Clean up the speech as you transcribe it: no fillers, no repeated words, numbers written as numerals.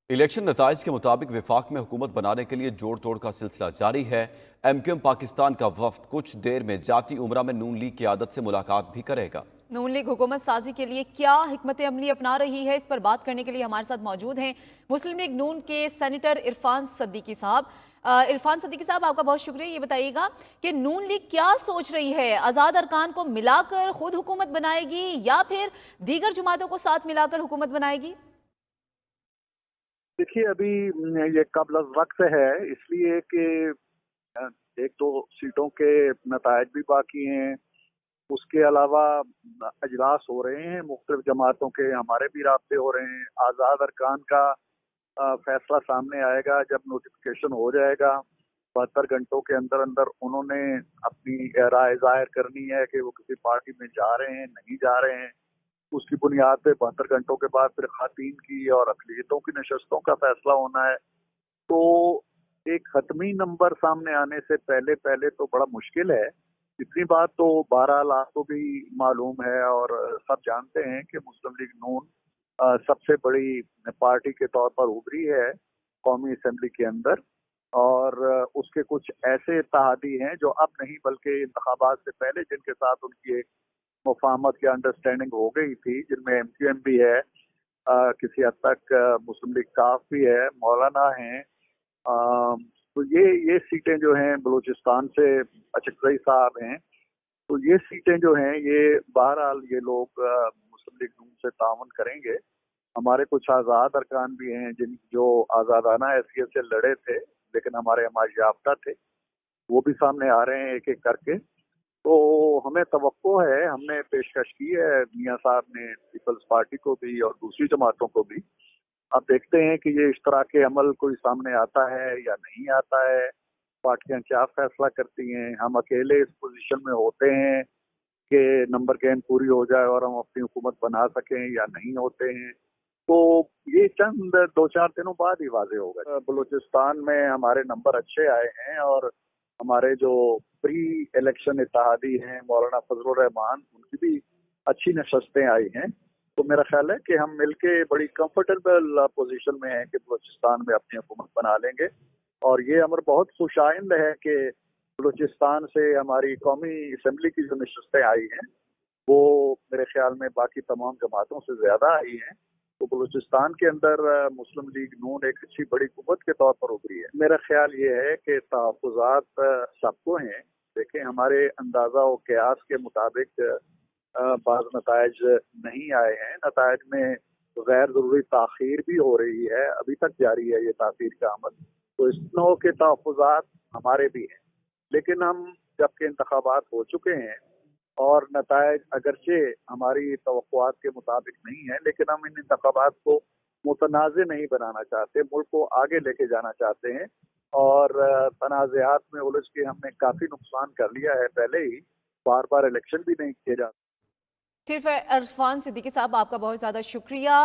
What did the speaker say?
Election नताइज के मुताबिक विफाक में हुकूमत बनाने के लिए जोड़ तोड़ का सिलसिला जारी है। एमक्यूएम पाकिस्तान का वफ्द कुछ देर में जाती उमरा में नून लीग की आदत से मुलाकात भी करेगा। नून लीग हुकूमत साजी के लिए क्या हिकमत अमली अपना रही है, इस पर बात करने के लिए हमारे साथ मौजूद हैं मुस्लिम लीग नून के सेनेटर इरफान सिद्दीकी साहब। इरफान सिद्दीकी साहब, आपका बहुत शुक्रिया। ये बताइएगा कि नून लीग क्या सोच रही है, आज़ाद अरकान को मिलाकर खुद हुकूमत बनाएगी या फिर दीगर जमातों को साथ मिलाकर हुकूमत बनाएगी? देखिए, अभी ये कब्ल वक्त है, इसलिए कि एक तो सीटों के नतायज भी बाकी हैं। उसके अलावा अजलास हो रहे हैं मुख्तलिफ जमातों के, हमारे भी राब्ते हो रहे हैं। आज़ाद अरकान का फैसला सामने आएगा जब नोटिफिकेशन हो जाएगा। 72 घंटों के अंदर अंदर उन्होंने अपनी राय जाहिर करनी है कि वो किसी पार्टी में जा रहे हैं, नहीं जा रहे हैं। उसकी बुनियाद पे 72 घंटों के बाद फिर खातीन की और अक़लियतों की नशस्तों का फैसला होना है। तो एक हतमी नंबर सामने आने से पहले पहले तो बड़ा मुश्किल है। इतनी बात तो बहरहाल आपको भी मालूम है और सब जानते हैं कि मुस्लिम लीग नून सबसे बड़ी पार्टी के तौर पर उभरी है कौमी असम्बली के अंदर। और उसके कुछ ऐसे इत्तेहादी हैं जो अब नहीं बल्कि इंतखाबात से पहले जिनके साथ उनकी एक मुफाहमत की अंडरस्टैंडिंग हो गई थी, जिनमें एमक्यूएम भी है, किसी हद तक मुस्लिम लीग काफ भी है, मौलाना हैं। तो ये सीटें जो हैं बलूचिस्तान से अचकजई साहब हैं। तो ये सीटें जो हैं ये बहरहाल ये लोग मुस्लिम लीग नून से ताउन करेंगे। हमारे कुछ आज़ाद अरकान भी हैं जो आज़ादाना हैसियत से लड़े थे लेकिन हमारे हमारी याफ्ता थे, वो भी सामने आ रहे हैं एक एक करके। तो हमें तवक्को है, हमने पेशकश की है मियां साहब ने पीपल्स पार्टी को भी और दूसरी जमातों को भी। अब देखते हैं कि ये इश्तराके अमल कोई सामने आता है या नहीं आता है, पार्टियां क्या फैसला करती हैं। हम अकेले इस पोजीशन में होते हैं कि नंबर गेम पूरी हो जाए और हम अपनी हुकूमत बना सकें या नहीं होते हैं। तो ये चंद 2-4 दिनों बाद ही वाजे होगा। बलूचिस्तान में हमारे नंबर अच्छे आए हैं और हमारे जो प्री इलेक्शन इत्तेहादी हैं मौलाना फजलुर रहमान, उनकी भी अच्छी नशस्तें आई हैं। तो मेरा ख्याल है कि हम मिलके बड़ी कंफर्टेबल पोजीशन में हैं कि बलूचिस्तान में अपनी हुकूमत बना लेंगे। और ये अमर बहुत खुशाइंद है कि बलूचिस्तान से हमारी कौमी असम्बली की जो नशस्तें आई हैं वो मेरे ख्याल में बाकी तमाम जमातों से ज्यादा आई हैं। तो बलूचिस्तान के अंदर मुस्लिम लीग नून एक अच्छी बड़ी कुव्वत के तौर पर उभरी है। मेरा ख्याल ये है कि तहफ़्फ़ुज़ात सबको हैं। देखें, हमारे अंदाजा और क़यास के मुताबिक बाज़ नताइज नहीं आए हैं। नताइज में गैर ज़रूरी ताख़ीर भी हो रही है, अभी तक जारी है ये ताख़ीर का अमल। तो इस नौ के तहफ़्फ़ुज़ात हमारे भी हैं, लेकिन हम जबकि इंतख़ाबात हो चुके हैं और नताइज अगरचे हमारी तवक्कुआत के मुताबिक नहीं है, लेकिन हम इन इंतख़ाबात को मुतनाज़े नहीं बनाना चाहते, मुल्क को आगे लेके जाना चाहते हैं। और तनाज़ात में उलझ के हमने काफ़ी नुकसान कर लिया है पहले ही, बार बार इलेक्शन भी नहीं किए जाते। सिर्फ इरफान सिद्दीकी साहब, आपका बहुत ज़्यादा शुक्रिया।